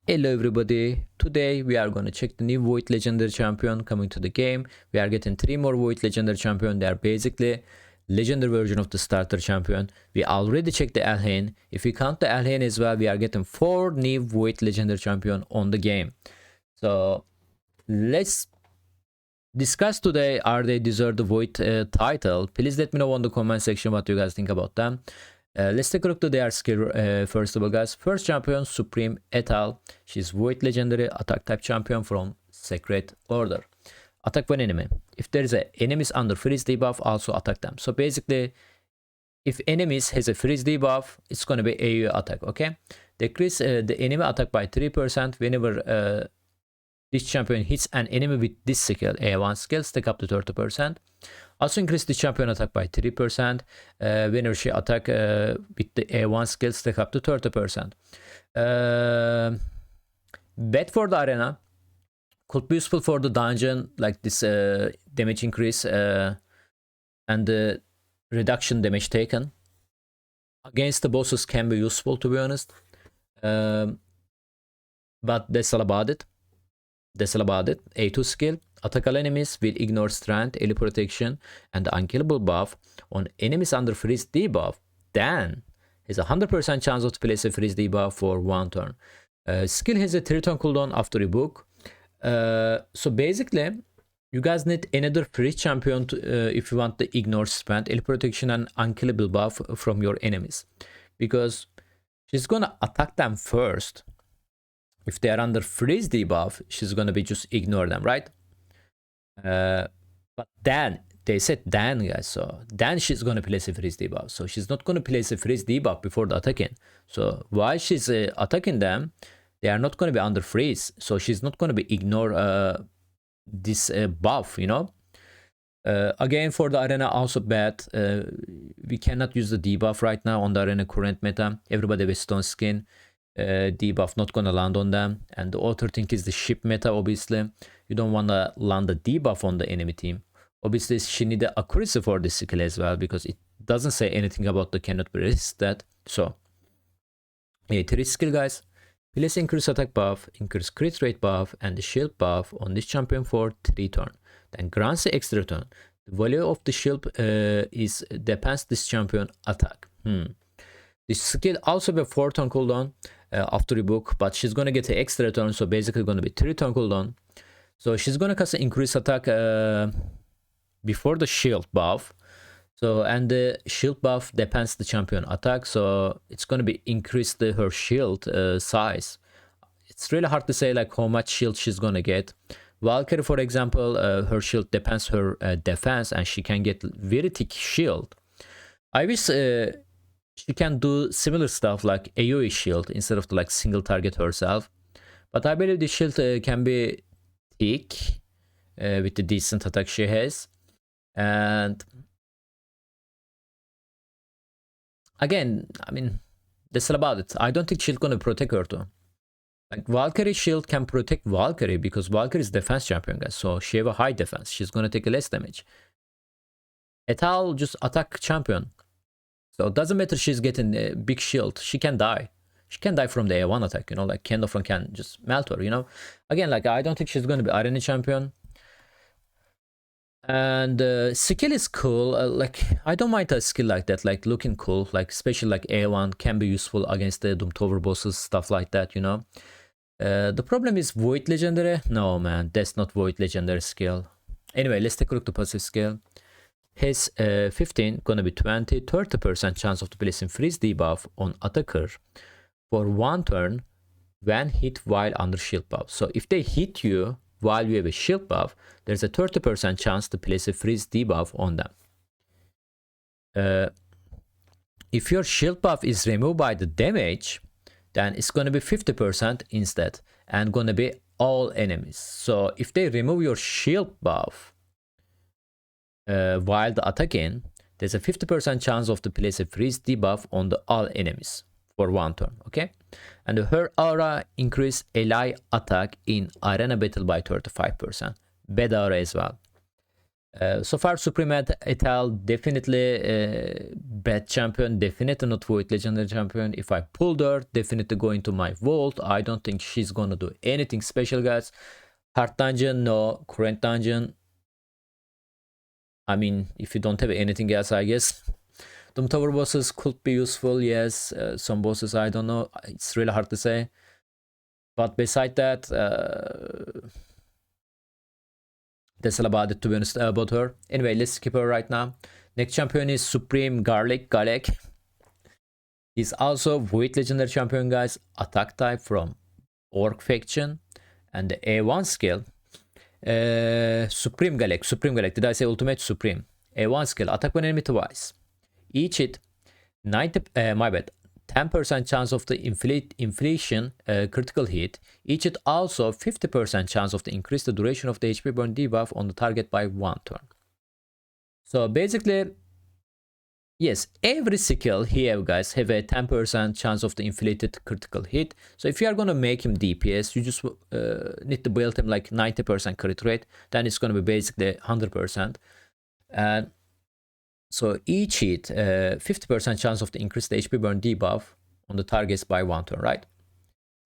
Hello everybody, today we are going to check the new Void Legendary Champion coming to the game. We are getting 3 more Void Legendary Champion. They are basically legendary version of the starter champion. We already checked the Alhain. If we count the Alhain as well, we are getting 4 new Void Legendary Champion on the game. So let's discuss today, are they deserve the Void title? Please let me know on the comment section what you guys think about them. Let's take a look to their skill first of all, guys. First champion, Supreme Etal. She's Void Legendary attack type champion from Sacred Order. Attack one enemy. If there is a enemies under freeze debuff, also attack them. So basically, if enemies has a freeze debuff, it's gonna be AU attack. Okay. Decrease the enemy attack by 3% whenever this champion hits an enemy with this skill, A1 skill, stack up to 30%. Also increase the champion attack by 3%. Whenever she attack with the A1 skill, stack up to 30%. Bet for the arena. Could be useful for the dungeon, like this damage increase and the reduction damage taken. Against the bosses can be useful, to be honest. But that's all about it. A2 skill. Attack all enemies will ignore strength, ally protection, and the unkillable buff on enemies under freeze debuff. Then has a 100% chance of to place a freeze debuff for 1 turn. Skill has a 3-turn cooldown after rebook. So basically, you guys need another freeze champion to, if you want the ignore strength, ally protection, and unkillable buff from your enemies, because she's gonna attack them first. If they are under freeze debuff, she's gonna be just ignore them, right? But then they said then, guys, so then she's gonna place a freeze debuff. So she's not gonna place a freeze debuff before the attacking. So while she's attacking them, they are not gonna be under freeze. So she's not gonna be ignore this buff, you know. Again, for the arena, also bad. We cannot use the debuff right now on the arena current meta. Everybody with stone skin. Debuff not gonna land on them, and the other thing is the ship meta. Obviously you don't want to land the debuff on the enemy team. Obviously she need the accuracy for this skill as well, because it doesn't say anything about the cannot be resisted. So yeah, 3 skill, guys. Place increase attack buff, increase crit rate buff, and the shield buff on this champion for 3 turn. Then grants the extra turn. The value of the shield is depends this champion attack. This skill also be 4 turn cooldown after rebook, but she's gonna get an extra turn, so basically gonna be 3 turn cooldown. So she's gonna cast an increase attack before the shield buff. So, and the shield buff depends the champion attack, so it's gonna be increased her shield size. It's really hard to say like how much shield she's gonna get. Valkyrie, for example, her shield depends her defense, and she can get very thick shield. I wish she can do similar stuff like AoE shield instead of the, like, single target herself. But I believe the shield can be thick with the decent attack she has. And again, I mean, that's all about it. I don't think shield gonna protect her too. Like, Valkyrie shield can protect Valkyrie because Valkyrie is defense champion, guys. So she have a high defense. She's gonna take less damage. Etal just attack champion. So it doesn't matter she's getting a big shield. She can die. She can die from the A1 attack, you know, like Kendofron can just melt her, you know. Again, like, I don't think she's going to be arena champion. And skill is cool. Like, I don't mind a skill like that, like looking cool, like especially like A1 can be useful against the Doom Tower bosses, stuff like that, you know. The problem is Void Legendary. No, man, that's not Void Legendary skill. Anyway, let's take a look at the passive skill. His 15 gonna be 30% chance of placing freeze debuff on attacker for 1 turn when hit while under shield buff. So if they hit you while you have a shield buff, there's a 30% chance to place a freeze debuff on them. If your shield buff is removed by the damage, then it's gonna be 50% instead, and gonna be all enemies. So if they remove your shield buff while the attacking, there's a 50% chance of to place a freeze debuff on the all enemies for 1 turn. Okay, and her aura increase ally attack in arena battle by 35%. Bad aura as well. So far, Supreme Etal definitely bad champion, definitely not Void Legendary champion. If I pulled her, definitely go into my vault. I don't think she's gonna do anything special, guys. Hard dungeon, no. Current dungeon, I mean, if you don't have anything else, I guess. Doom Tower bosses could be useful, yes. Some bosses, I don't know. It's really hard to say. But beside that, that's all about it, to be honest, about her. Anyway, let's skip her right now. Next champion is Supreme Galek. He's also Void Legendary champion, guys. Attack type from Orc faction. And the A1 skill. Supreme Galek. Did I say Ultimate Supreme? A1 skill. Attack when enemy twice. Each hit 10% chance of the inflation critical hit. Each hit also 50% chance of the increase the duration of the HP burn debuff on the target by 1 turn. So basically, yes, every skill here, guys, have a 10% chance of the inflated critical hit. So if you are gonna make him DPS, you just need to build him like 90% crit rate. Then it's gonna be basically 100%. And so each hit, 50% chance of the increase the HP burn debuff on the targets by 1 turn, right?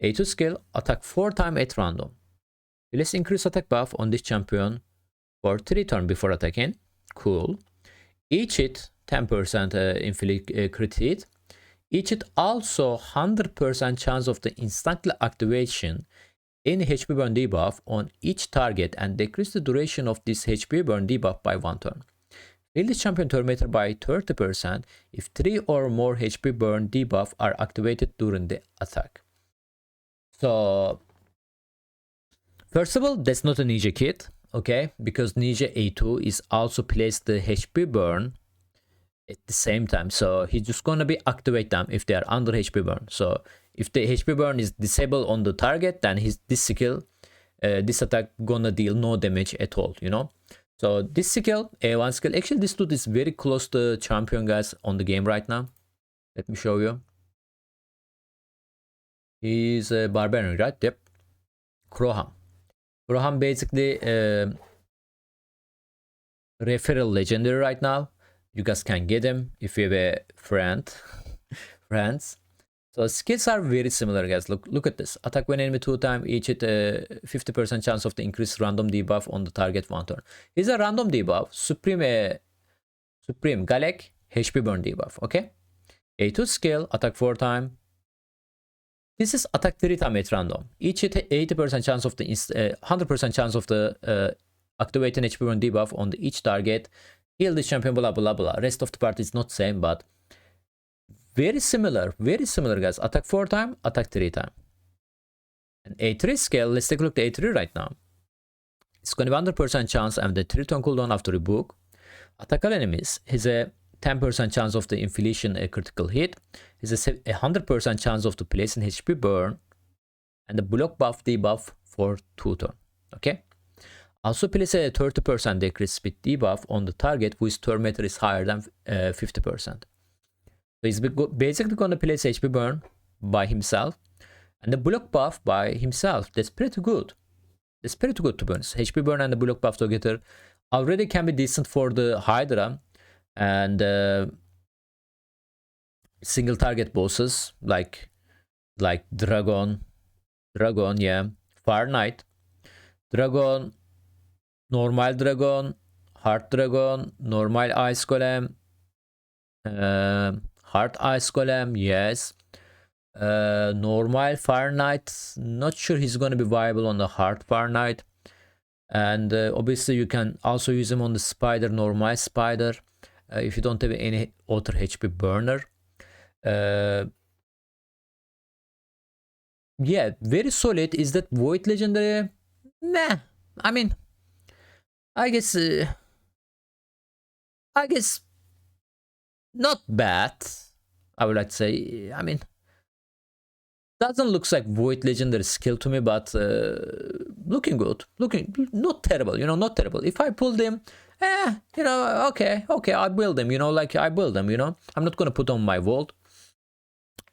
A2 skill, attack 4 times at random. Let's increase attack buff on this champion for 3 turns before attacking. Cool. Each hit, 10% inflict crit hit. Each hit also 100% chance of the instantly activation in HP burn debuff on each target and decrease the duration of this HP burn debuff by 1 turn. Heal this champion Terminator by 30% if 3 or more HP burn debuff are activated during the attack. So, first of all, that's not a Ninja kit, okay? Because Ninja A2 is also placed the HP burn at the same time. So he's just gonna be activate them if they are under HP burn. So if the HP burn is disabled on the target, then this skill, this attack gonna deal no damage at all, you know? So this skill, A1 skill, actually this dude is very close to champion, guys, on the game right now. Let me show you. He's a barbarian, right? Yep. Kroham basically referral legendary right now. You guys can get him if you have a friends. So skills are very similar, guys. Look at this. Attack when enemy 2 times, each hit 50% chance of the increased random debuff on the target 1 turn. He's a random debuff. Supreme Galek HP burn debuff. Okay. A2 skill, attack 4 times. This is attack 3 times at random. Each hit 80% chance of the 100% chance of the activating HP burn debuff on each target. Heal this champion, blah blah blah. Rest of the part is not same, but very similar, guys. Attack 4 times, attack 3 times. And A3 skill, let's take a look at A3 right now. It's going to be 100% chance and the 3 turn cooldown after rebook. Attack all enemies has a 10% chance of the inflation a critical hit. Has a 100% chance of the placing HP burn and the block buff debuff for 2 turn. Okay. Also place a 30% decrease speed debuff on the target whose turn meter is higher than 50%. So he's basically going to place HP burn by himself and the block buff by himself. That's pretty good. That's pretty good, to be honest. HP burn and the block buff together already can be decent for the Hydra and single target bosses like Dragon, yeah, Fire Knight, Dragon, normal Dragon, Hard Dragon, normal Ice Golem, Hard Ice Golem, yes. Normal Fire Knight, not sure he's going to be viable on the Hard Fire Knight. And obviously you can also use him on the Spider, normal Spider, if you don't have any other HP burner. Yeah, very solid. Is that Void Legendary? Nah, I mean, I guess not bad, I would like to say. I mean, doesn't look like Void Legendary skill to me, but looking good. Looking not terrible, you know, not terrible. If I pulled him, you know, okay, I build them, you know, like I build them, you know. I'm not gonna put on my vault.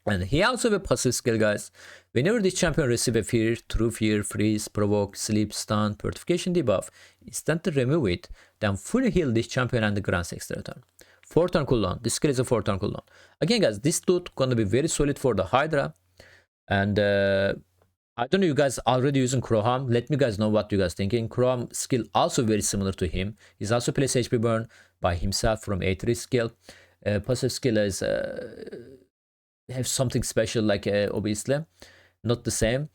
And he also have a passive skill, guys. Whenever this champion receive a fear, true fear, freeze, provoke, sleep, stun, purification debuff, instantly remove it, then fully heal this champion and grants extra turn. 4 turn cooldown. This skill is a 4 turn cooldown. Again, guys, this dude gonna be very solid for the Hydra. And I don't know, you guys already using Kroham. Let me guys know what you guys thinking. Kroham skill also very similar to him. He's also plays HP burn by himself from A3 skill. Passive skill is have something special, like obviously not the same,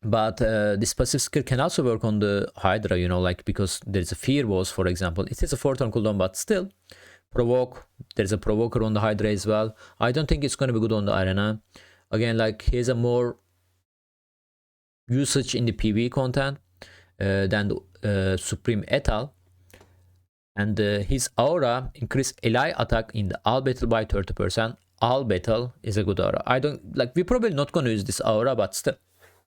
but this passive skill can also work on the Hydra, you know, like because there's a fear walls, for example. It is a 4 turn cooldown, but still provoke. There's a provoker on the Hydra as well. I don't think it's going to be good on the arena. Again, like he has a more usage in the PvE content than the Supreme Etal. And his aura increase ally attack in the all battle by 30%. All battle is a good aura. I don't like, we're probably not going to use this aura, but still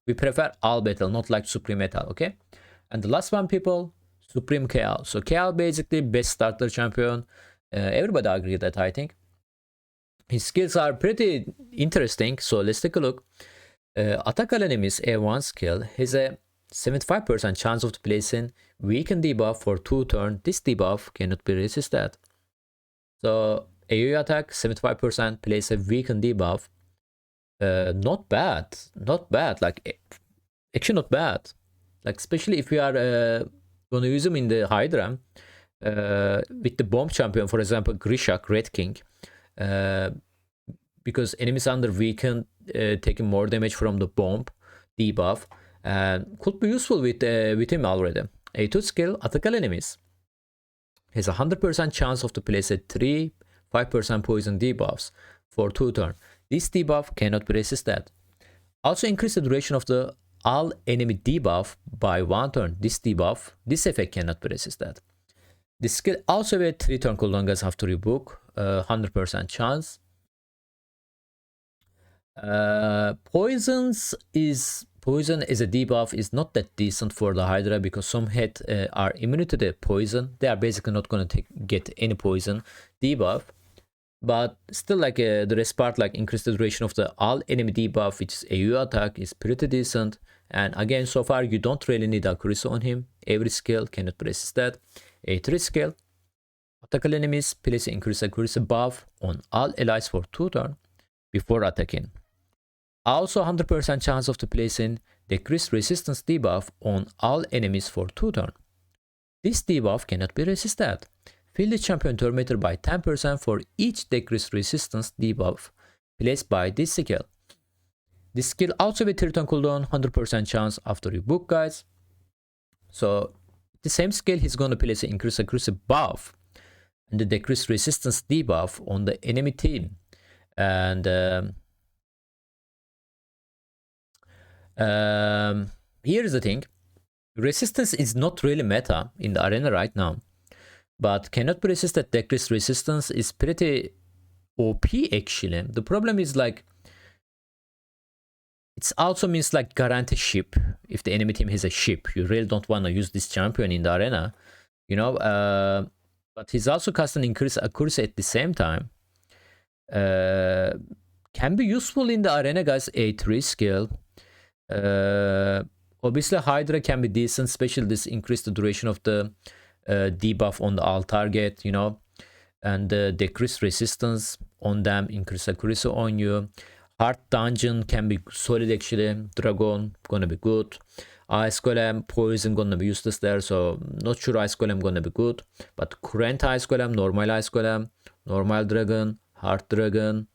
we prefer all battle, not like Supreme Metal. Okay. And the last one, people, Supreme KL. So KL basically best starter champion. Everybody agree that, I think. His skills are pretty interesting, so let's take a look. Attack all enemies A1 skill has a 75% chance of placing weaken debuff for 2 turns. This debuff cannot be resisted. So AoE attack 75%, place a weaken debuff. Not bad, not bad. Like actually not bad. Like especially if you are gonna use him in the Hydra with the bomb champion, for example, Grishak, Red King. Because enemies under weaken taking more damage from the bomb debuff, could be useful with him already. A2 skill, attack all enemies, has a 100% chance of to place a 5% poison debuffs for 2 turns. This debuff cannot be resisted. Also increase the duration of the all enemy debuff by 1 turn. This effect cannot be resisted. This skill also have a 3 turn cooldown, guys, after you book, 100% chance. Poison as a debuff is not that decent for the Hydra, because some head are immune to the poison. They are basically not going to get any poison debuff, but still, like the rest part, like increase the duration of the all enemy debuff, which is AoE attack, is pretty decent. And again, so far you don't really need accuracy on him. Every skill cannot be resisted. A3 skill, attack all enemies, place increase accuracy buff on all allies for 2 turns before attacking. Also 100% chance of placing decreased resistance debuff on all enemies for 2 turns. This debuff cannot be resisted. Fill the champion turn meter by 10% for each decreased resistance debuff placed by this skill. This skill also with 3 turn cooldown, 100% chance after you book, guys. So the same skill, he's going to place an increased accuracy buff and the decreased resistance debuff on the enemy team. And here's the thing, resistance is not really meta in the arena right now, but cannot be resisted decreased resistance is pretty OP actually. The problem is, like, it also means like guarantee ship. If the enemy team has a ship, you really don't want to use this champion in the arena, you know. But he's also casting increased accuracy at the same time. Can be useful in the arena, guys. A3 skill. Obviously Hydra can be decent, especially this increase the duration of the debuff on the all target, you know, and decrease resistance on them, increase accuracy on you. Hard dungeon can be solid actually. Dragon gonna be good. Ice Golem, poison gonna be useless there, so not sure Ice Golem gonna be good. But current Ice Golem, normal Ice Golem, normal dragon, hard dragon,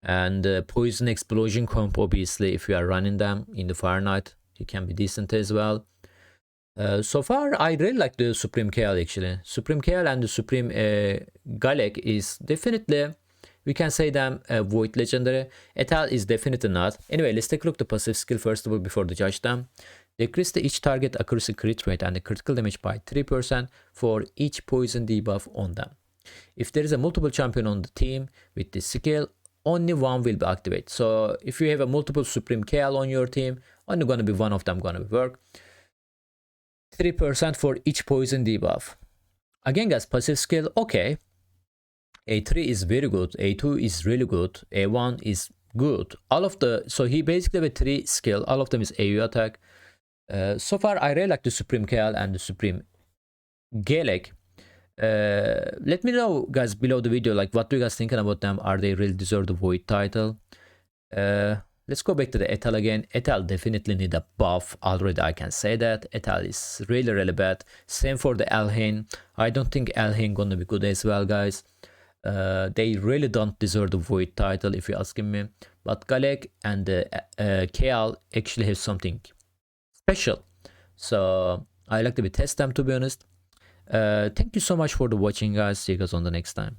and poison explosion comp, obviously if you are running them in the Fire Knight, it can be decent as well. So far I really like the Supreme KL actually. Supreme KL and the Supreme Galek is definitely, we can say them Void Legendary. Etal is definitely not. Anyway, let's take a look at the passive skill first of all before to judge them. Decrease the each target accuracy crit rate and the critical damage by 3% for each poison debuff on them. If there is a multiple champion on the team with this skill, only one will be activated. So if you have a multiple Supreme KL on your team, only gonna be one of them gonna work. 3% for each poison debuff. Again, guys, passive skill, okay. A3 is very good, A2 is really good, A1 is good. All of the, so he basically have a 3 skill, all of them is AU attack. So far I really like the Supreme KL and the Supreme Galek. Let me know guys below the video, like what do you guys thinking about them? Are they really deserve the Void title? Let's go back to the Etal again. Etal definitely need a buff. Already I can say that. Etal is really bad. Same for the Elhain. I don't think Elhain gonna be good as well, guys. They really don't deserve the Void title if you're asking me. But Galek and KL actually have something special. So I like to test them, to be honest. Thank you so much for the watching, guys. See you guys on the next time.